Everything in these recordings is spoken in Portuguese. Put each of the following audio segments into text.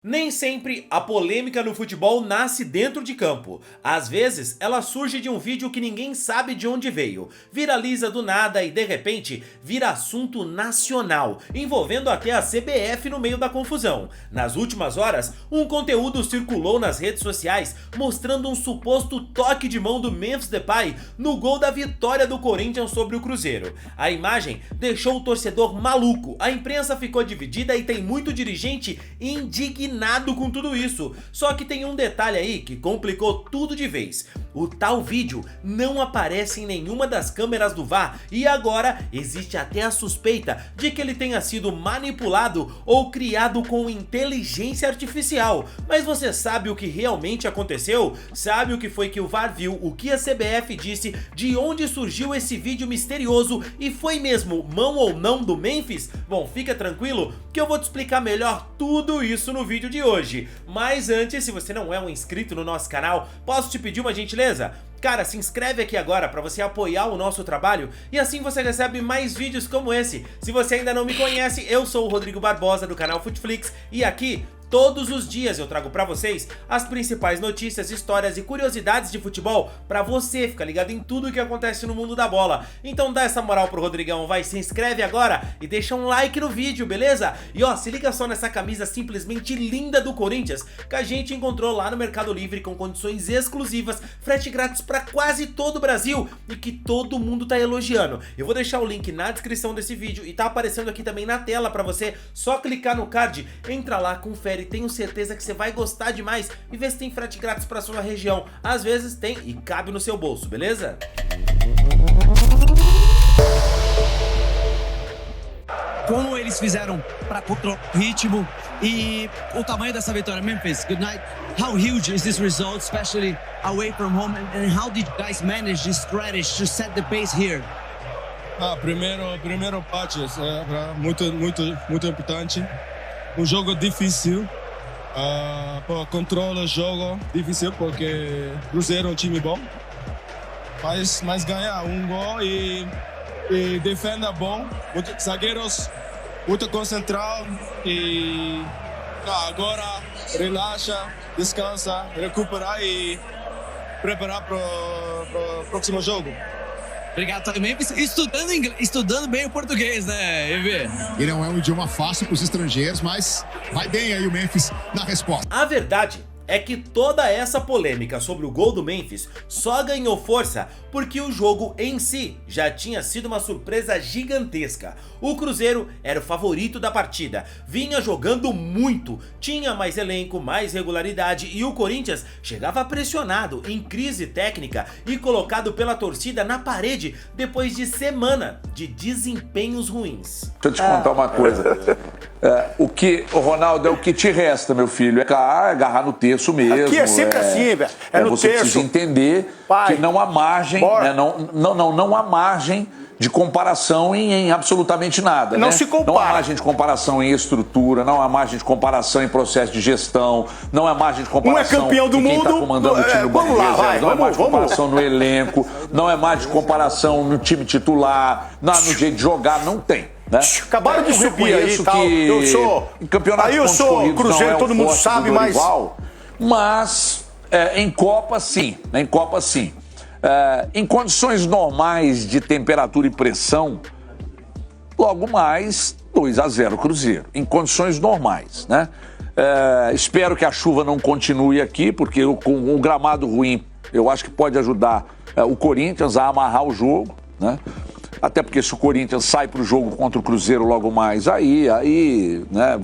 Nem sempre a polêmica no futebol nasce dentro de campo. Às vezes, ela surge de um vídeo que ninguém sabe de onde veio, viraliza do nada e de repente vira assunto nacional, envolvendo até a CBF no meio da confusão. Nas últimas horas, um conteúdo circulou nas redes sociais mostrando um suposto toque de mão do Memphis Depay no gol da vitória do Corinthians sobre o Cruzeiro. A imagem deixou o torcedor maluco, a imprensa ficou dividida e tem muito dirigente indignado com tudo isso. Só que tem um detalhe aí que complicou tudo de vez. O tal vídeo não aparece em nenhuma das câmeras do VAR e agora existe até a suspeita de que ele tenha sido manipulado ou criado com inteligência artificial. Mas você sabe o que realmente aconteceu? Sabe o que foi que o VAR viu, o que a CBF disse, de onde surgiu esse vídeo misterioso e foi mesmo mão ou não do Memphis? Bom, fica tranquilo que eu vou te explicar melhor tudo isso no vídeo de hoje. Mas antes, se você não é um inscrito no nosso canal, posso te pedir uma gentileza? Cara, se inscreve aqui agora para você apoiar o nosso trabalho e assim você recebe mais vídeos como esse. Se você ainda não me conhece, eu sou o Rodrigo Barbosa do canal Futflix e aqui todos os dias eu trago pra vocês as principais notícias, histórias e curiosidades de futebol pra você ficar ligado em tudo o que acontece no mundo da bola. Então dá essa moral pro Rodrigão, vai, se inscreve agora e deixa um like no vídeo, beleza? E ó, se liga só nessa camisa simplesmente linda do Corinthians que a gente encontrou lá no Mercado Livre com condições exclusivas, frete grátis pra quase todo o Brasil e que todo mundo tá elogiando. Eu vou deixar o link na descrição desse vídeo e tá aparecendo aqui também na tela pra você, só clicar no card, entra lá, confere. Tenho certeza que você vai gostar demais e ver se tem frete grátis para sua região. Às vezes tem e cabe no seu bolso, beleza? Como eles fizeram para controlar o ritmo e o tamanho dessa vitória. Memphis, good night. How huge is this result, especially away from home, and how did you guys manage this strategy to set the pace here? Primeiro parte é muito importante. Um jogo difícil, controla o jogo difícil porque Cruzeiro é um time bom, mas ganhar um gol e defenda bom, muitos zagueiros muito concentrado e agora relaxa, descansa, recuperar e preparar para o próximo jogo. Obrigado também, estudando bem o português, né, EV? E não é um idioma fácil para os estrangeiros, mas vai bem aí o Memphis na resposta. A verdade é que toda essa polêmica sobre o gol do Memphis só ganhou força porque o jogo em si já tinha sido uma surpresa gigantesca. O Cruzeiro era o favorito da partida, vinha jogando muito, tinha mais elenco, mais regularidade e o Corinthians chegava pressionado, em crise técnica e colocado pela torcida na parede depois de semana de desempenhos ruins. Deixa eu te contar uma coisa. Ronaldo, é o que te resta, meu filho. É agarrar no terço mesmo. Aqui é sempre assim, velho. É no você terço. Precisa entender que não há margem, né, não há margem de comparação em absolutamente nada. Não né? se compara. Não há margem de comparação em estrutura, não há margem de comparação em processo de gestão, não há margem de comparação um é campeão do em quem mundo, está comandando o time do vamos lá, vai, não há margem de comparação no elenco, não há margem de comparação no time titular, no jeito de jogar, não tem. Né? Acabaram de subir aí e tal. Eu sou. Aí eu sou Cruzeiro, todo mundo sabe, mas em Copa sim. Em Copa sim. Em condições normais de temperatura e pressão, logo mais 2-0 Cruzeiro. Em condições normais, né? Espero que a chuva não continue aqui, porque com o gramado ruim, eu acho que pode ajudar o Corinthians a amarrar o jogo, né? Até porque se o Corinthians sai para o jogo contra o Cruzeiro logo mais, aí né,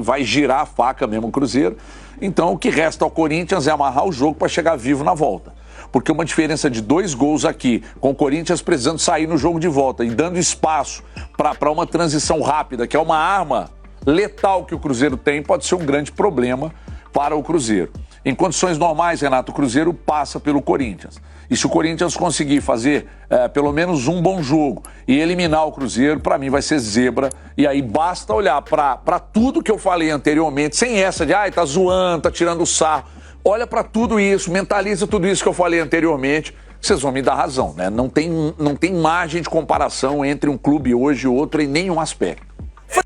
vai girar a faca mesmo o Cruzeiro. Então o que resta ao Corinthians é amarrar o jogo para chegar vivo na volta. Porque uma diferença de 2 gols aqui, com o Corinthians precisando sair no jogo de volta e dando espaço para uma transição rápida, que é uma arma letal que o Cruzeiro tem, pode ser um grande problema para o Cruzeiro. Em condições normais, Renato, o Cruzeiro passa pelo Corinthians. E se o Corinthians conseguir fazer pelo menos um bom jogo e eliminar o Cruzeiro, para mim vai ser zebra. E aí basta olhar para tudo que eu falei anteriormente, sem essa de, tá zoando, tá tirando sarro. Olha para tudo isso, mentaliza tudo isso que eu falei anteriormente, vocês vão me dar razão, né? Não tem margem de comparação entre um clube hoje e outro em nenhum aspecto.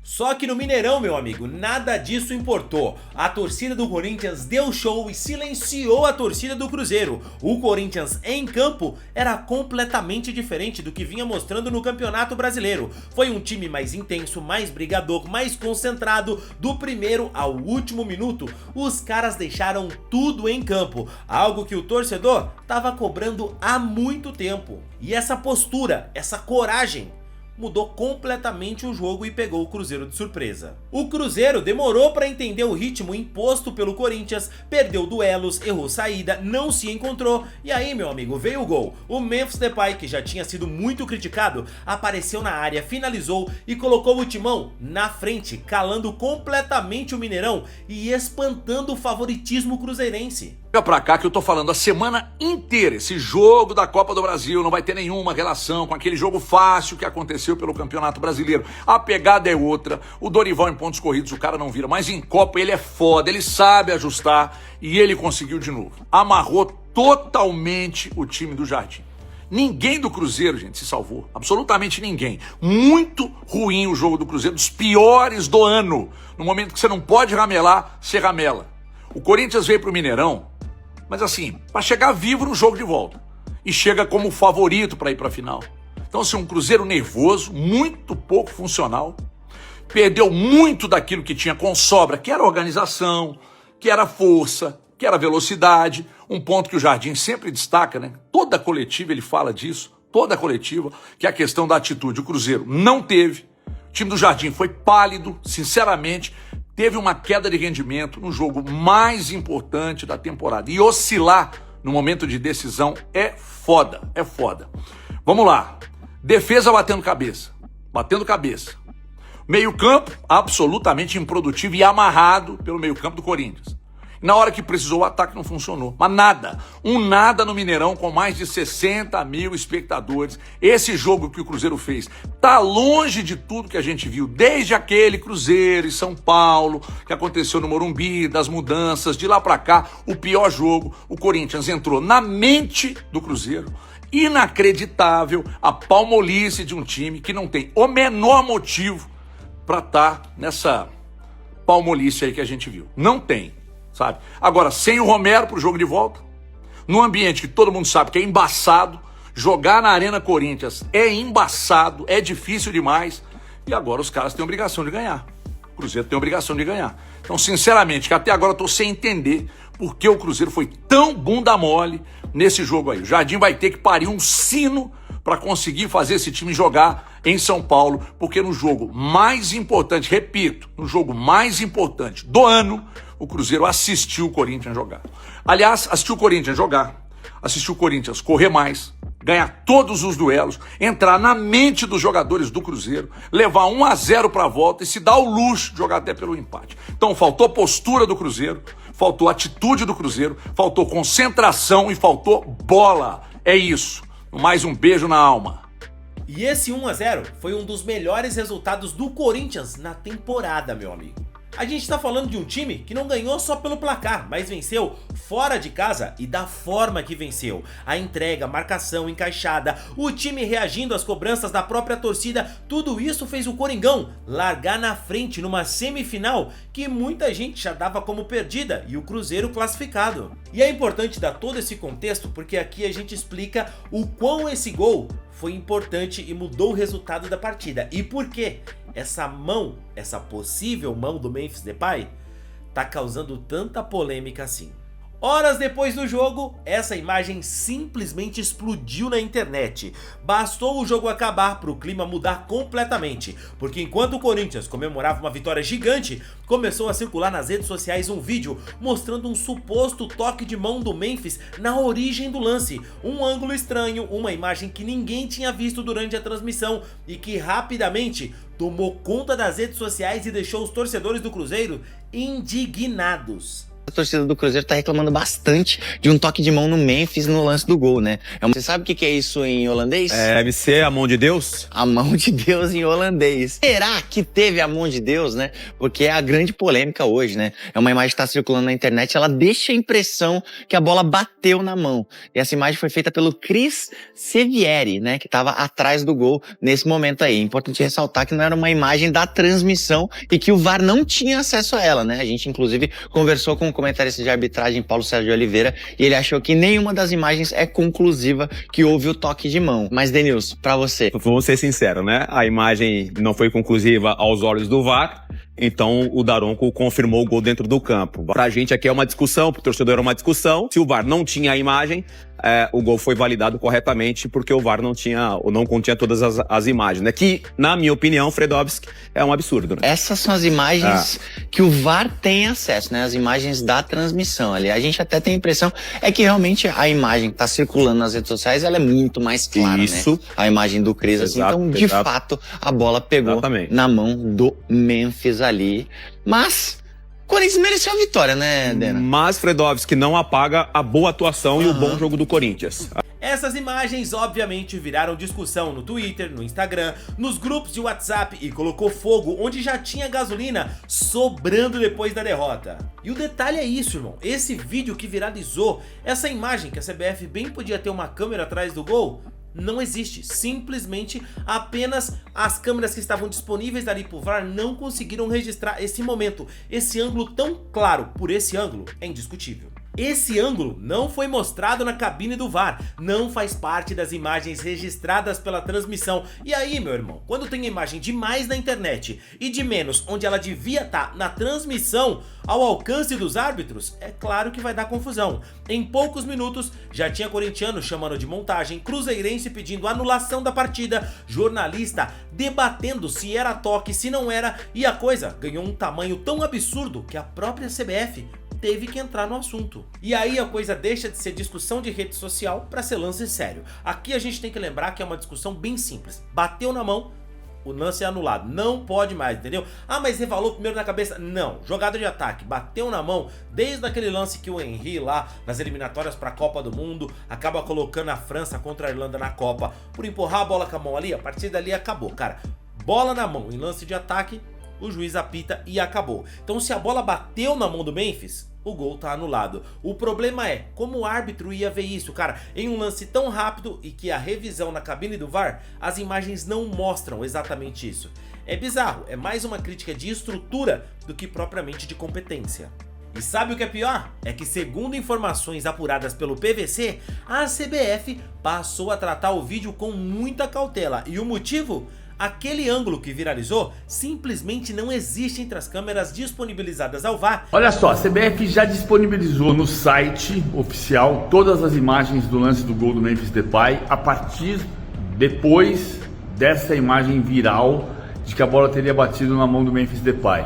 Só que no Mineirão, meu amigo, nada disso importou. A torcida do Corinthians deu show e silenciou a torcida do Cruzeiro. O Corinthians em campo era completamente diferente do que vinha mostrando no Campeonato Brasileiro. Foi um time mais intenso, mais brigador, mais concentrado. Do primeiro ao último minuto, os caras deixaram tudo em campo, algo que o torcedor tava cobrando há muito tempo. E essa postura, essa coragem, mudou completamente o jogo e pegou o Cruzeiro de surpresa. O Cruzeiro demorou para entender o ritmo imposto pelo Corinthians, perdeu duelos, errou saída, não se encontrou, e aí, meu amigo, veio o gol. O Memphis Depay, que já tinha sido muito criticado, apareceu na área, finalizou e colocou o Timão na frente, calando completamente o Mineirão e espantando o favoritismo cruzeirense. Fica pra cá que eu tô falando a semana inteira, esse jogo da Copa do Brasil não vai ter nenhuma relação com aquele jogo fácil que aconteceu pelo Campeonato Brasileiro. A pegada é outra, o Dorival em pontos corridos o cara não vira, mas em Copa ele é foda, ele sabe ajustar e ele conseguiu de novo. Amarrou totalmente o time do Jardim. Ninguém do Cruzeiro, gente, se salvou. Absolutamente ninguém. Muito ruim o jogo do Cruzeiro, dos piores do ano. No momento que você não pode ramelar, você ramela. O Corinthians veio pro Mineirão, mas assim, para chegar vivo no jogo de volta. E chega como favorito para ir para a final. Então, assim, um Cruzeiro nervoso, muito pouco funcional. Perdeu muito daquilo que tinha com sobra, que era organização, que era força, que era velocidade. Um ponto que o Jardim sempre destaca, né? Toda coletiva ele fala disso, toda coletiva, que é a questão da atitude. O Cruzeiro não teve. O time do Jardim foi pálido, sinceramente. Teve uma queda de rendimento no jogo mais importante da temporada. E oscilar no momento de decisão é foda, é foda. Vamos lá. Defesa batendo cabeça. Meio campo absolutamente improdutivo e amarrado pelo meio campo do Corinthians. Na hora que precisou, o ataque não funcionou. Mas nada. Nada no Mineirão com mais de 60 mil espectadores. Esse jogo que o Cruzeiro fez tá longe de tudo que a gente viu. Desde aquele Cruzeiro e São Paulo, que aconteceu no Morumbi, das mudanças, de lá pra cá, o pior jogo. O Corinthians entrou na mente do Cruzeiro. Inacreditável a palmolice de um time que não tem o menor motivo pra estar nessa palmolice aí que a gente viu. Não tem. Sabe? Agora, sem o Romero pro jogo de volta, num ambiente que todo mundo sabe que é embaçado, jogar na Arena Corinthians é embaçado, é difícil demais, e agora os caras têm obrigação de ganhar. O Cruzeiro tem obrigação de ganhar. Então, sinceramente, que até agora eu tô sem entender por que o Cruzeiro foi tão bunda mole nesse jogo aí. O Jardim vai ter que parir um sino para conseguir fazer esse time jogar em São Paulo, porque no jogo mais importante, repito, no jogo mais importante do ano, o Cruzeiro assistiu o Corinthians jogar. Aliás, assistiu o Corinthians jogar, assistiu o Corinthians correr mais, ganhar todos os duelos, entrar na mente dos jogadores do Cruzeiro, levar 1-0 para a volta e se dar o luxo de jogar até pelo empate. Então faltou postura do Cruzeiro, faltou atitude do Cruzeiro, faltou concentração e faltou bola. É isso. Mais um beijo na alma. E esse 1-0 foi um dos melhores resultados do Corinthians na temporada, meu amigo. A gente tá falando de um time que não ganhou só pelo placar, mas venceu fora de casa e da forma que venceu. A entrega, a marcação encaixada, o time reagindo às cobranças da própria torcida, tudo isso fez o Coringão largar na frente numa semifinal que muita gente já dava como perdida e o Cruzeiro classificado. E é importante dar todo esse contexto porque aqui a gente explica o quão esse gol foi importante e mudou o resultado da partida. E por quê? Essa possível mão do Memphis Depay tá causando tanta polêmica assim. Horas depois do jogo, essa imagem simplesmente explodiu na internet. Bastou o jogo acabar para o clima mudar completamente, porque enquanto o Corinthians comemorava uma vitória gigante, começou a circular nas redes sociais um vídeo mostrando um suposto toque de mão do Memphis na origem do lance. Um ângulo estranho, uma imagem que ninguém tinha visto durante a transmissão e que rapidamente tomou conta das redes sociais e deixou os torcedores do Cruzeiro indignados. A torcida do Cruzeiro tá reclamando bastante de um toque de mão no Memphis no lance do gol, né? Você sabe o que é isso em holandês? Deve ser a mão de Deus? A mão de Deus em holandês. Será que teve a mão de Deus, né? Porque é a grande polêmica hoje, né? É uma imagem que tá circulando na internet, ela deixa a impressão que a bola bateu na mão. E essa imagem foi feita pelo Chris Sevieri, né? Que tava atrás do gol nesse momento aí. É importante ressaltar que não era uma imagem da transmissão e que o VAR não tinha acesso a ela, né? A gente, inclusive, conversou com o comentarista de arbitragem Paulo Sérgio Oliveira e ele achou que nenhuma das imagens é conclusiva que houve o toque de mão. Mas, Denilson, pra você... Vamos ser sinceros, né? A imagem não foi conclusiva aos olhos do VAR, então o Daronco confirmou o gol dentro do campo. Pra gente aqui é uma discussão, pro torcedor é uma discussão. Se o VAR não tinha a imagem, o gol foi validado corretamente porque o VAR não tinha, ou não continha todas as imagens, né? Que, na minha opinião, Fredovski, é um absurdo, né? Essas são as imagens que o VAR tem acesso, né? As imagens da transmissão ali. A gente até tem a impressão que realmente a imagem que tá circulando nas redes sociais, ela é muito mais clara, Isso. né? A imagem do Chris, assim. Então, de fato, a bola pegou na mão do Memphis ali. Mas... Corinthians mereceu a vitória, né, Dena? Mas Fredovski não apaga a boa atuação e o bom jogo do Corinthians. Essas imagens, obviamente, viraram discussão no Twitter, no Instagram, nos grupos de WhatsApp e colocou fogo onde já tinha gasolina sobrando depois da derrota. E o detalhe é isso, irmão. Esse vídeo que viralizou, essa imagem que a CBF bem podia ter uma câmera atrás do gol, não existe. Simplesmente apenas as câmeras que estavam disponíveis ali pro VAR não conseguiram registrar esse momento. Esse ângulo tão claro por esse ângulo é indiscutível. Esse ângulo não foi mostrado na cabine do VAR, não faz parte das imagens registradas pela transmissão. E aí, meu irmão, quando tem imagem de mais na internet e de menos onde ela devia estar na transmissão, ao alcance dos árbitros, é claro que vai dar confusão. Em poucos minutos, já tinha corintiano chamando de montagem, cruzeirense pedindo anulação da partida, jornalista debatendo se era toque, se não era, e a coisa ganhou um tamanho tão absurdo que a própria CBF teve que entrar no assunto. E aí a coisa deixa de ser discussão de rede social para ser lance sério. Aqui a gente tem que lembrar que é uma discussão bem simples. Bateu na mão, o lance é anulado. Não pode mais, entendeu? Ah, mas revalou primeiro na cabeça. Não, jogada de ataque. Bateu na mão, desde aquele lance que o Henry lá, nas eliminatórias para a Copa do Mundo, acaba colocando a França contra a Irlanda na Copa. Por empurrar a bola com a mão ali, a partir dali acabou, cara. Bola na mão em lance de ataque, o juiz apita e acabou. Então se a bola bateu na mão do Memphis, o gol tá anulado. O problema é como o árbitro ia ver isso, cara, em um lance tão rápido e que a revisão na cabine do VAR, as imagens não mostram exatamente isso. É bizarro, é mais uma crítica de estrutura do que propriamente de competência. E sabe o que é pior? É que, segundo informações apuradas pelo PVC, a CBF passou a tratar o vídeo com muita cautela. E o motivo? Aquele ângulo que viralizou simplesmente não existe entre as câmeras disponibilizadas ao VAR. Olha só, a CBF já disponibilizou no site oficial todas as imagens do lance do gol do Memphis Depay a partir depois dessa imagem viral de que a bola teria batido na mão do Memphis Depay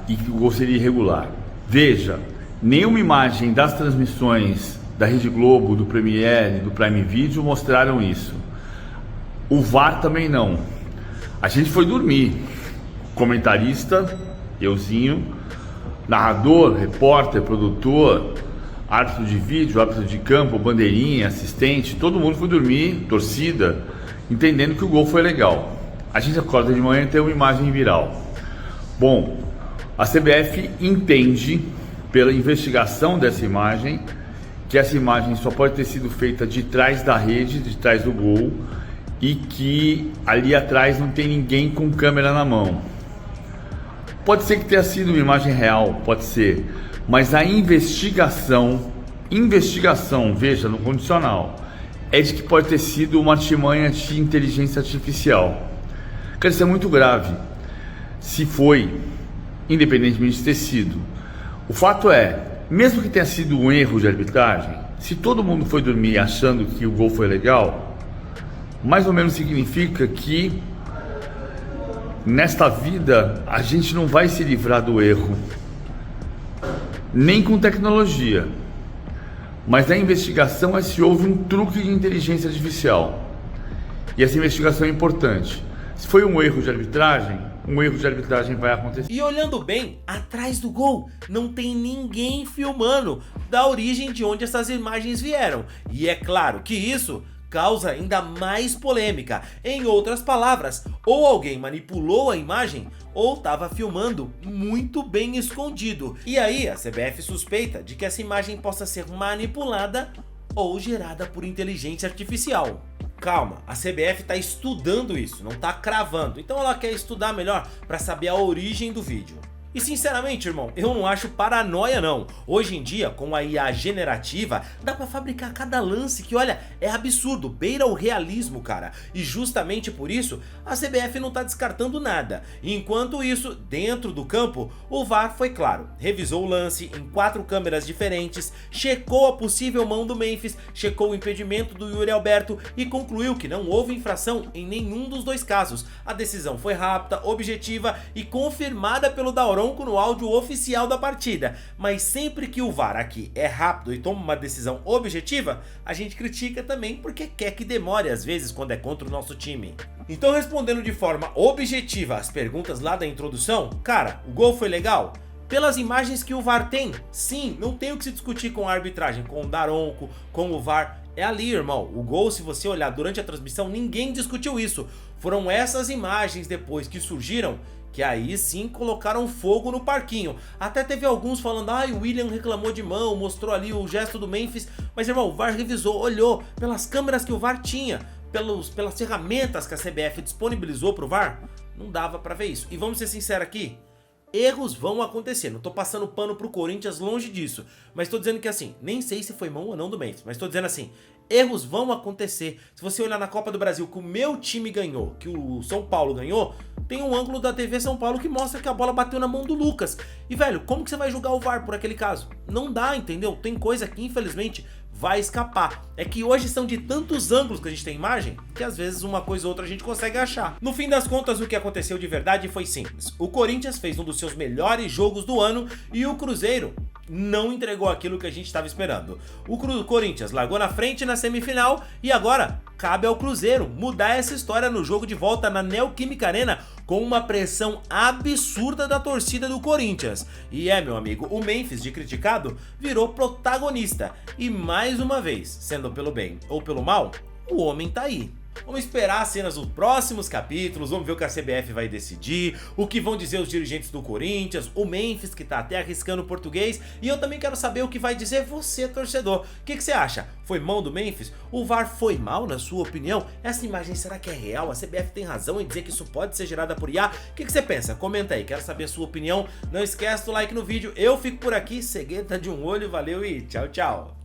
e que o gol seria irregular. Veja, nenhuma imagem das transmissões da Rede Globo, do Premiere, do Prime Video mostraram isso. O VAR também não. A gente foi dormir. Comentarista, euzinho, narrador, repórter, produtor, árbitro de vídeo, árbitro de campo, bandeirinha, assistente, todo mundo foi dormir, torcida, entendendo que o gol foi legal. A gente acorda de manhã e tem uma imagem viral. Bom, a CBF entende, pela investigação dessa imagem, que essa imagem só pode ter sido feita de trás da rede, de trás do gol, e que ali atrás não tem ninguém com câmera na mão. Pode ser que tenha sido uma imagem real, pode ser, mas a investigação, veja, no condicional, é de que pode ter sido uma artimanha de inteligência artificial. Quer dizer, é muito grave. Se foi, independentemente de ter sido. O fato é, mesmo que tenha sido um erro de arbitragem, se todo mundo foi dormir achando que o gol foi legal, mais ou menos significa que nesta vida a gente não vai se livrar do erro, nem com tecnologia, mas a investigação é se houve um truque de inteligência artificial, e essa investigação é importante. Se foi um erro de arbitragem, um erro de arbitragem vai acontecer. E olhando bem, atrás do gol não tem ninguém filmando da origem de onde essas imagens vieram. E é claro que isso causa ainda mais polêmica. Em outras palavras, ou alguém manipulou a imagem ou estava filmando muito bem escondido. E aí a CBF suspeita de que essa imagem possa ser manipulada ou gerada por inteligência artificial. Calma, a CBF está estudando isso, não está cravando. Então ela quer estudar melhor para saber a origem do vídeo. E sinceramente, irmão, eu não acho paranoia não. Hoje em dia, com a IA generativa, dá pra fabricar cada lance que, olha, é absurdo, beira o realismo, cara. E justamente por isso, a CBF não tá descartando nada. Enquanto isso, dentro do campo, o VAR foi claro, revisou o lance em 4 câmeras diferentes, checou a possível mão do Memphis, checou o impedimento do Yuri Alberto e concluiu que não houve infração em nenhum dos 2 casos. A decisão foi rápida, objetiva e confirmada pelo Daronco no áudio oficial da partida, mas sempre que o VAR aqui é rápido e toma uma decisão objetiva, a gente critica também porque quer que demore às vezes quando é contra o nosso time. Então, respondendo de forma objetiva as perguntas lá da introdução, cara, o gol foi legal? Pelas imagens que o VAR tem, sim, não tem o que se discutir com a arbitragem, com o Daronco, com o VAR, é ali, irmão. O gol, se você olhar durante a transmissão, ninguém discutiu isso. Foram essas imagens depois que surgiram que aí sim colocaram fogo no parquinho. Até teve alguns falando, o William reclamou de mão, mostrou ali o gesto do Memphis, mas irmão, o VAR revisou, olhou pelas câmeras que o VAR tinha, pelas ferramentas que a CBF disponibilizou pro VAR, não dava pra ver isso. E vamos ser sinceros aqui, erros vão acontecer, não tô passando pano pro Corinthians, longe disso, mas tô dizendo que assim, nem sei se foi mão ou não do Memphis, mas tô dizendo assim, erros vão acontecer. Se você olhar na Copa do Brasil que o meu time ganhou, que o São Paulo ganhou, tem um ângulo da TV São Paulo que mostra que a bola bateu na mão do Lucas. E velho, como que você vai julgar o VAR por aquele caso? Não dá, entendeu? Tem coisa que infelizmente vai escapar. É que hoje são de tantos ângulos que a gente tem imagem, que às vezes uma coisa ou outra a gente consegue achar. No fim das contas, o que aconteceu de verdade foi simples. O Corinthians fez um dos seus melhores jogos do ano e o Cruzeiro não entregou aquilo que a gente estava esperando. O Corinthians largou na frente na semifinal e agora cabe ao Cruzeiro mudar essa história no jogo de volta na Neoquímica Arena com uma pressão absurda da torcida do Corinthians. E meu amigo, o Memphis, de criticado, virou protagonista. E mais uma vez, sendo pelo bem ou pelo mal, o homem tá aí. Vamos esperar as cenas dos próximos capítulos, vamos ver o que a CBF vai decidir, o que vão dizer os dirigentes do Corinthians, o Memphis, que tá até arriscando o português, e eu também quero saber o que vai dizer você, torcedor. O que você acha? Foi mão do Memphis? O VAR foi mal, na sua opinião? Essa imagem será que é real? A CBF tem razão em dizer que isso pode ser gerada por IA? O que você pensa? Comenta aí, quero saber a sua opinião. Não esquece do like no vídeo, eu fico por aqui, cegueta de um olho, valeu e tchau, tchau.